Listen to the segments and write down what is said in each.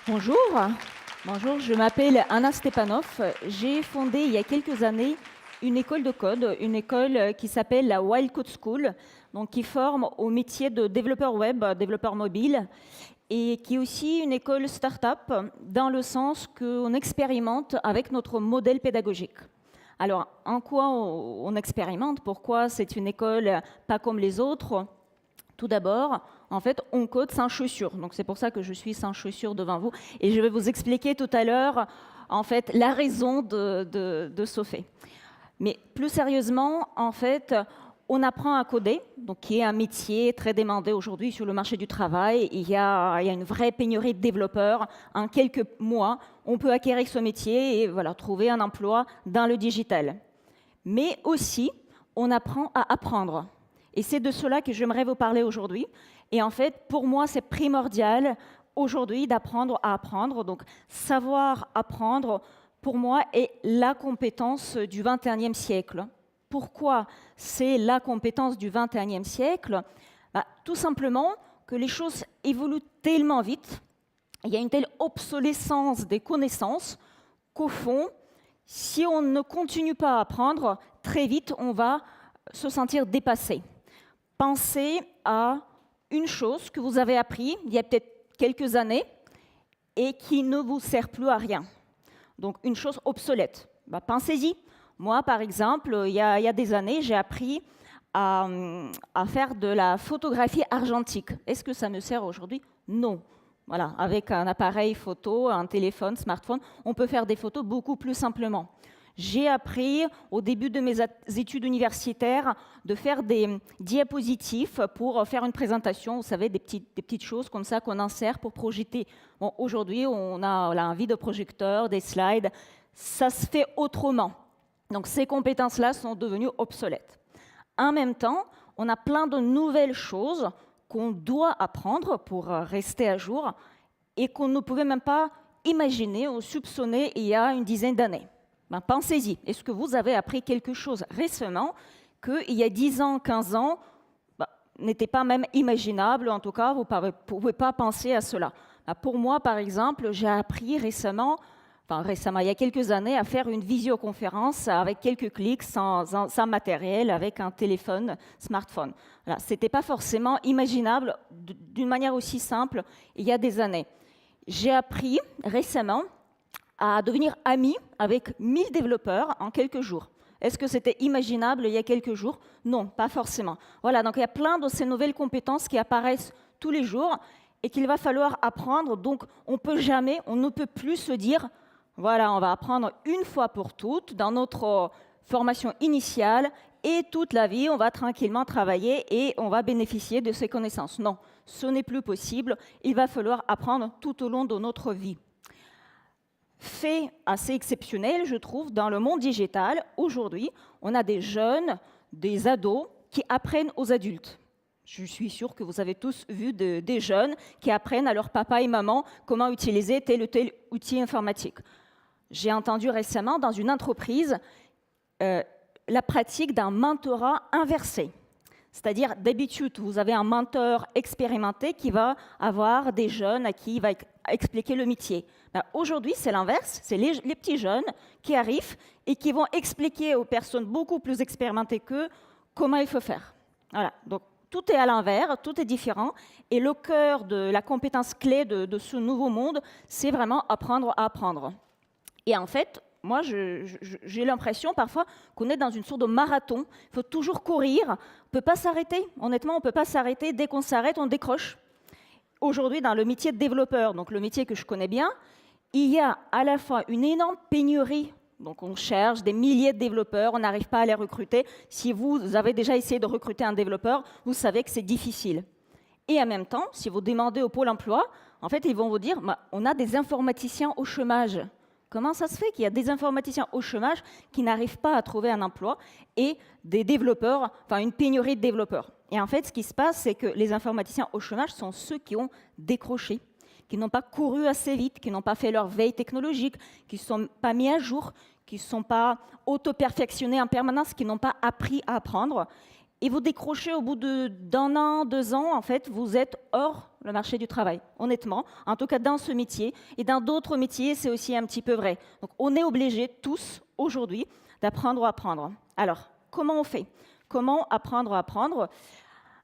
Bonjour, bonjour, je m'appelle Anna Stepanov. J'ai fondé il y a quelques années une école de code, une école qui s'appelle la Wild Code School, donc qui forme au métier de développeur web, développeur mobile, et qui est aussi une école start-up dans le sens qu'on expérimente avec notre modèle pédagogique. Alors, en quoi on expérimente? Pourquoi c'est une école pas comme les autres? Tout d'abord, en fait, on code sans chaussures. Donc c'est pour ça que je suis sans chaussures devant vous. Et je vais vous expliquer tout à l'heure, en fait, la raison de ce fait. Mais plus sérieusement, en fait, on apprend à coder, donc qui est un métier très demandé aujourd'hui sur le marché du travail. Il y a une vraie pénurie de développeurs. En quelques mois, on peut acquérir ce métier et voilà, trouver un emploi dans le digital. Mais aussi, on apprend à apprendre. Et c'est de cela que j'aimerais vous parler aujourd'hui. Et en fait, pour moi, c'est primordial aujourd'hui d'apprendre à apprendre. Donc, savoir apprendre, pour moi, est la compétence du XXIe siècle. Pourquoi c'est la compétence du XXIe siècle? Tout simplement que les choses évoluent tellement vite, il y a une telle obsolescence des connaissances qu'au fond, si on ne continue pas à apprendre, très vite, on va se sentir dépassé. Pensez à une chose que vous avez appris il y a peut-être quelques années et qui ne vous sert plus à rien. Donc, une chose obsolète. Pensez-y. Moi, par exemple, il y a des années, j'ai appris à faire de la photographie argentique. Est-ce que ça me sert aujourd'hui? Non. Voilà, avec un appareil photo, un téléphone, smartphone, on peut faire des photos beaucoup plus simplement. J'ai appris au début de mes études universitaires de faire des diapositives pour faire une présentation. Vous savez, des petites choses comme ça qu'on insère pour projeter. Bon, aujourd'hui, on a un vidéoprojecteur, des slides. Ça se fait autrement. Donc, ces compétences-là sont devenues obsolètes. En même temps, on a plein de nouvelles choses qu'on doit apprendre pour rester à jour et qu'on ne pouvait même pas imaginer ou soupçonner il y a une dizaine d'années. Pensez-y, est-ce que vous avez appris quelque chose récemment qu'il y a 10 ans, 15 ans, n'était pas même imaginable, en tout cas, vous ne pouvez pas penser à cela. Pour moi, par exemple, j'ai appris récemment, il y a quelques années, à faire une visioconférence avec quelques clics, sans matériel, avec un téléphone, smartphone. Voilà, ce n'était pas forcément imaginable d'une manière aussi simple il y a des années. J'ai appris récemment à devenir ami avec 1000 développeurs en quelques jours. Est-ce que c'était imaginable il y a quelques jours? Non, pas forcément. Voilà, donc il y a plein de ces nouvelles compétences qui apparaissent tous les jours et qu'il va falloir apprendre. Donc on ne peut plus se dire, voilà, on va apprendre une fois pour toutes dans notre formation initiale et toute la vie, on va tranquillement travailler et on va bénéficier de ces connaissances. Non, ce n'est plus possible. Il va falloir apprendre tout au long de notre vie. Fait assez exceptionnel, je trouve, dans le monde digital. Aujourd'hui, on a des jeunes, des ados qui apprennent aux adultes. Je suis sûre que vous avez tous vu des jeunes qui apprennent à leur papa et maman comment utiliser tel ou tel outil informatique. J'ai entendu récemment dans une entreprise la pratique d'un mentorat inversé. C'est-à-dire, d'habitude, vous avez un mentor expérimenté qui va avoir des jeunes à qui il va expliquer le métier. Aujourd'hui, c'est l'inverse. C'est les petits jeunes qui arrivent et qui vont expliquer aux personnes beaucoup plus expérimentées qu'eux comment il faut faire. Voilà. Donc, tout est à l'envers, tout est différent. Et le cœur de la compétence clé de ce nouveau monde, c'est vraiment apprendre à apprendre. Et en fait, moi, j'ai l'impression parfois qu'on est dans une sorte de marathon. Il faut toujours courir. On ne peut pas s'arrêter. Honnêtement, on ne peut pas s'arrêter. Dès qu'on s'arrête, on décroche. Aujourd'hui, dans le métier de développeur, donc le métier que je connais bien, il y a à la fois une énorme pénurie. Donc on cherche des milliers de développeurs, on n'arrive pas à les recruter. Si vous avez déjà essayé de recruter un développeur, vous savez que c'est difficile. Et en même temps, si vous demandez au Pôle emploi, en fait, ils vont vous dire on a des informaticiens au chômage. Comment ça se fait qu'il y a des informaticiens au chômage qui n'arrivent pas à trouver un emploi et des développeurs, une pénurie de développeurs? Et en fait, ce qui se passe, c'est que les informaticiens au chômage sont ceux qui ont décroché, qui n'ont pas couru assez vite, qui n'ont pas fait leur veille technologique, qui ne sont pas mis à jour, qui ne sont pas auto-perfectionnés en permanence, qui n'ont pas appris à apprendre. et vous décrochez au bout d'un an, 2 ans, en fait, vous êtes hors le marché du travail, honnêtement, en tout cas dans ce métier. Et dans d'autres métiers, c'est aussi un petit peu vrai. Donc, on est obligés tous, aujourd'hui, d'apprendre à apprendre. Alors, comment on fait? Comment apprendre à apprendre?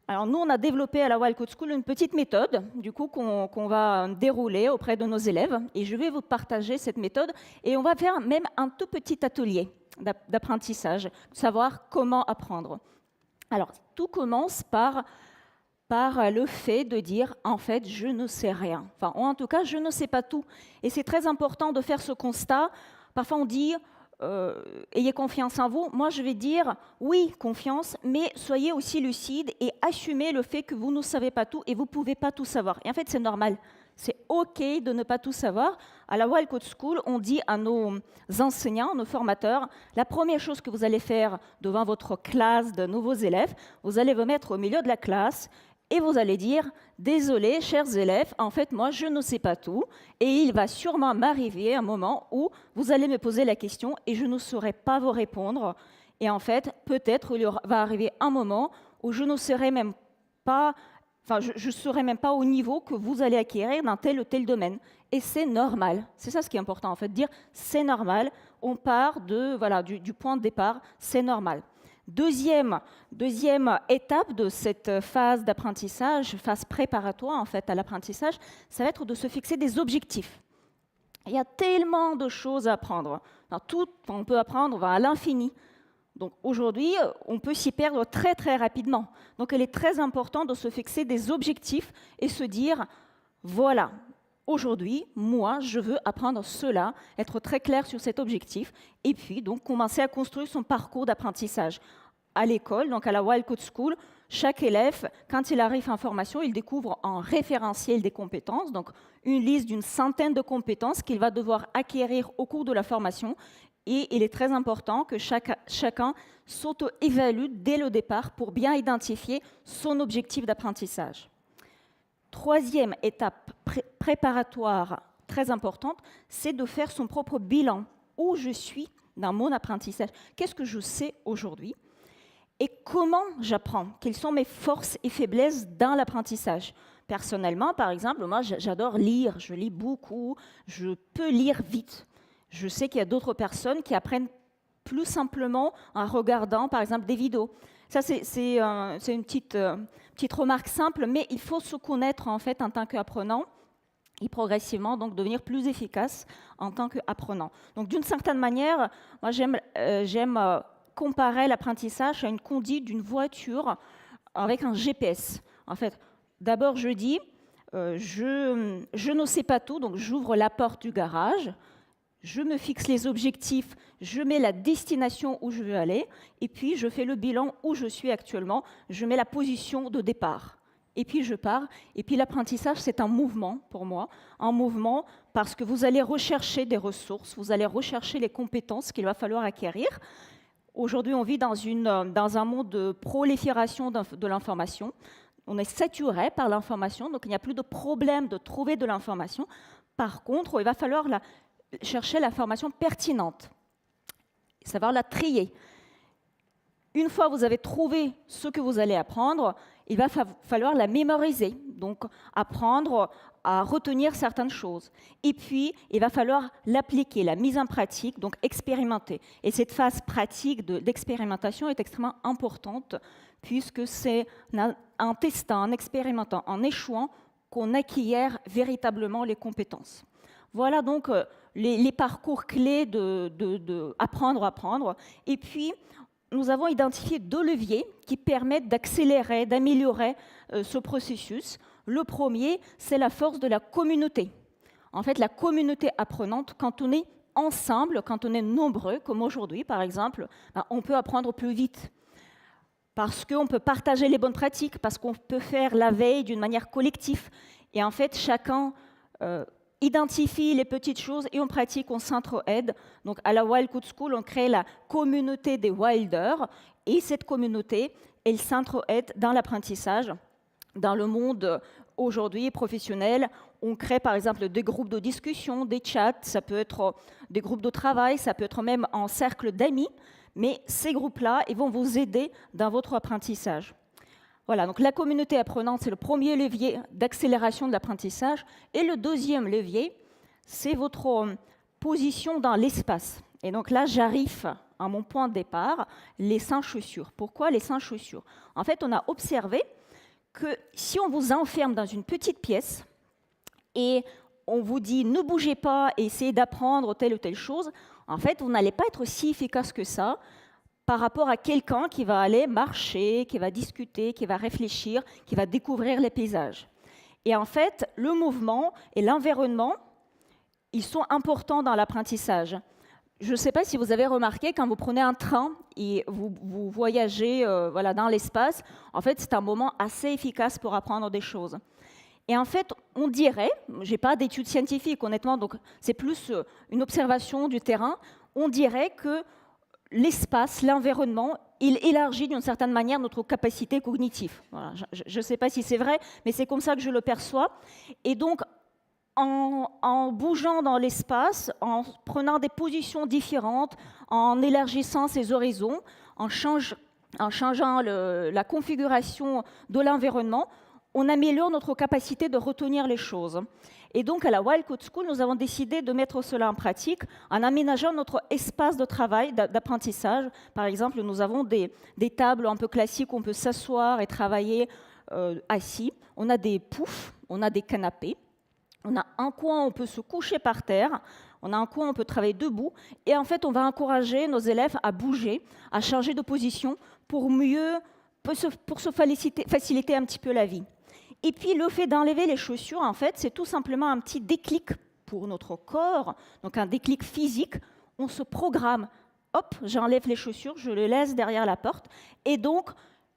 Alors, nous, on a développé à la Wild Code School une petite méthode, du coup, qu'on va dérouler auprès de nos élèves. Et je vais vous partager cette méthode. Et on va faire même un tout petit atelier d'apprentissage, savoir comment apprendre. Alors, tout commence par le fait de dire, en fait, je ne sais rien. Enfin, en tout cas, je ne sais pas tout. Et c'est très important de faire ce constat. Parfois, on dit, ayez confiance en vous. Moi, je vais dire, oui, confiance, mais soyez aussi lucide et assumez le fait que vous ne savez pas tout et vous ne pouvez pas tout savoir. Et en fait, c'est normal. C'est OK de ne pas tout savoir. À la Wild Code School, on dit à nos enseignants, nos formateurs, la première chose que vous allez faire devant votre classe de nouveaux élèves, vous allez vous mettre au milieu de la classe et vous allez dire « Désolé, chers élèves, en fait, moi, je ne sais pas tout. Et il va sûrement m'arriver un moment où vous allez me poser la question et je ne saurai pas vous répondre. Et en fait, peut-être il va arriver un moment où je ne serai même pas... Enfin, je ne serai même pas au niveau que vous allez acquérir dans tel ou tel domaine. Et c'est normal. C'est ça ce qui est important, en fait, dire c'est normal. On part du point de départ, c'est normal. Deuxième étape de cette phase d'apprentissage, phase préparatoire en fait à l'apprentissage, ça va être de se fixer des objectifs. Il y a tellement de choses à apprendre. Enfin, tout, on peut apprendre à l'infini. Donc aujourd'hui, on peut s'y perdre très très rapidement. Donc il est très important de se fixer des objectifs et se dire, voilà, aujourd'hui, moi, je veux apprendre cela, être très clair sur cet objectif, et puis donc commencer à construire son parcours d'apprentissage. À l'école, donc à la Wild Code School, chaque élève, quand il arrive en formation, il découvre un référentiel des compétences, donc une liste d'une centaine de compétences qu'il va devoir acquérir au cours de la formation. Et il est très important que chacun s'auto-évalue dès le départ pour bien identifier son objectif d'apprentissage. Troisième étape préparatoire très importante, c'est de faire son propre bilan. Où je suis dans mon apprentissage? Qu'est-ce que je sais aujourd'hui? Et comment j'apprends? Quelles sont mes forces et faiblesses dans l'apprentissage? Personnellement, par exemple, moi, j'adore lire. Je lis beaucoup. Je peux lire vite. Je sais qu'il y a d'autres personnes qui apprennent plus simplement en regardant, par exemple, des vidéos. Ça, c'est une petite remarque simple, mais il faut se connaître en fait en tant qu'apprenant et progressivement donc devenir plus efficace en tant qu'apprenant. Donc, d'une certaine manière, moi, j'aime comparer l'apprentissage à une conduite d'une voiture avec un GPS. En fait, d'abord, je dis, je ne sais pas tout, donc j'ouvre la porte du garage. Je me fixe les objectifs, je mets la destination où je veux aller, et puis je fais le bilan où je suis actuellement, je mets la position de départ. Et puis je pars, et puis l'apprentissage, c'est un mouvement pour moi, un mouvement parce que vous allez rechercher des ressources, vous allez rechercher les compétences qu'il va falloir acquérir. Aujourd'hui, on vit dans un monde de prolifération de l'information. On est saturé par l'information, donc il n'y a plus de problème de trouver de l'information. Par contre, il va falloir chercher l'information pertinente, savoir la trier. Une fois que vous avez trouvé ce que vous allez apprendre, il va falloir la mémoriser, donc apprendre à retenir certaines choses. Et puis, il va falloir l'appliquer, la mise en pratique, donc expérimenter. Et cette phase pratique d'expérimentation est extrêmement importante, puisque c'est en testant, en expérimentant, en échouant, qu'on acquiert véritablement les compétences. Voilà donc les parcours clés de apprendre. Et puis, nous avons identifié 2 leviers qui permettent d'accélérer, d'améliorer ce processus. Le premier, c'est la force de la communauté. En fait, la communauté apprenante, quand on est ensemble, quand on est nombreux, comme aujourd'hui par exemple, on peut apprendre plus vite. Parce qu'on peut partager les bonnes pratiques, parce qu'on peut faire la veille d'une manière collective. Et en fait, chacun identifie les petites choses et on pratique, on s'entraide. Donc à la Wild Code School, on crée la communauté des Wilders et cette communauté, elle s'entraide dans l'apprentissage. Dans le monde aujourd'hui professionnel, on crée par exemple des groupes de discussion, des chats, ça peut être des groupes de travail, ça peut être même un cercle d'amis, mais ces groupes-là, ils vont vous aider dans votre apprentissage. Voilà, donc la communauté apprenante, c'est le premier levier d'accélération de l'apprentissage. Et le deuxième levier, c'est votre position dans l'espace. Et donc là, j'arrive à mon point de départ, les 5 chaussures. Pourquoi les 5 chaussures? En fait, on a observé que si on vous enferme dans une petite pièce et on vous dit ne bougez pas et essayez d'apprendre telle ou telle chose, en fait, vous n'allez pas être si efficace que ça par rapport à quelqu'un qui va aller marcher, qui va discuter, qui va réfléchir, qui va découvrir les paysages. Et en fait, le mouvement et l'environnement, ils sont importants dans l'apprentissage. Je ne sais pas si vous avez remarqué, quand vous prenez un train et vous voyagez voilà, dans l'espace, en fait, c'est un moment assez efficace pour apprendre des choses. Et en fait, on dirait, je n'ai pas d'études scientifiques honnêtement, donc c'est plus une observation du terrain, on dirait que l'espace, l'environnement, il élargit d'une certaine manière notre capacité cognitive. Voilà, je ne sais pas si c'est vrai, mais c'est comme ça que je le perçois. Et donc, en bougeant dans l'espace, en prenant des positions différentes, en élargissant ses horizons, en changeant la configuration de l'environnement, on améliore notre capacité de retenir les choses. Et donc, à la Wildcode School, nous avons décidé de mettre cela en pratique en aménageant notre espace de travail, d'apprentissage. Par exemple, nous avons des tables un peu classiques où on peut s'asseoir et travailler assis. On a des poufs, on a des canapés. On a un coin où on peut se coucher par terre. On a un coin où on peut travailler debout. Et en fait, on va encourager nos élèves à bouger, à changer de position pour se faciliter un petit peu la vie. Et puis, le fait d'enlever les chaussures, en fait, c'est tout simplement un petit déclic pour notre corps, donc un déclic physique. On se programme. Hop, j'enlève les chaussures, je les laisse derrière la porte. Et donc,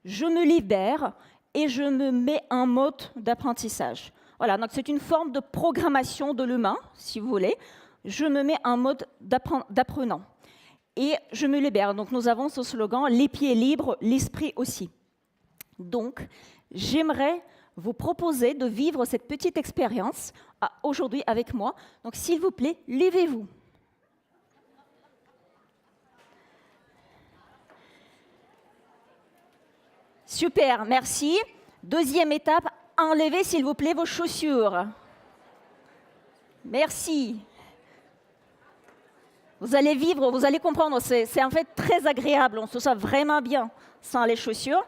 je me libère et je me mets en mode d'apprentissage. Voilà, donc c'est une forme de programmation de l'humain, si vous voulez. Je me mets en mode d'apprenant. Et je me libère. Donc, nous avons ce slogan « Les pieds libres, l'esprit aussi ». Donc, j'aimerais vous proposer de vivre cette petite expérience aujourd'hui avec moi. Donc, s'il vous plaît, levez-vous. Super, merci. Deuxième étape, enlevez, s'il vous plaît, vos chaussures. Merci. Vous allez vivre, vous allez comprendre, c'est en fait très agréable, on se sent vraiment bien sans les chaussures.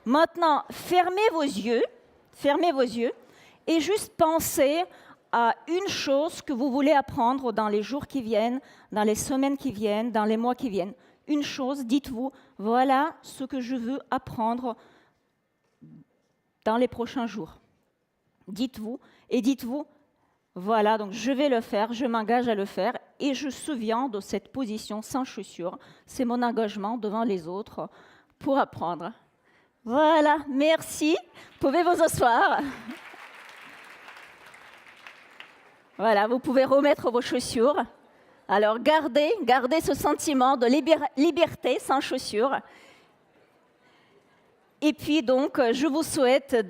Maintenant, fermez vos yeux et juste pensez à une chose que vous voulez apprendre dans les jours qui viennent, dans les semaines qui viennent, dans les mois qui viennent. Une chose, dites-vous, voilà ce que je veux apprendre dans les prochains jours. Dites-vous, voilà, donc je vais le faire, je m'engage à le faire, et je me souviens de cette position sans chaussures. C'est mon engagement devant les autres pour apprendre. Voilà, merci. Vous pouvez vous asseoir. Voilà, vous pouvez remettre vos chaussures. Alors, gardez ce sentiment de liberté sans chaussures. Et puis, donc, je vous souhaite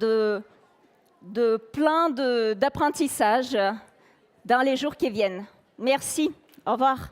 plein d'apprentissage dans les jours qui viennent. Merci. Au revoir.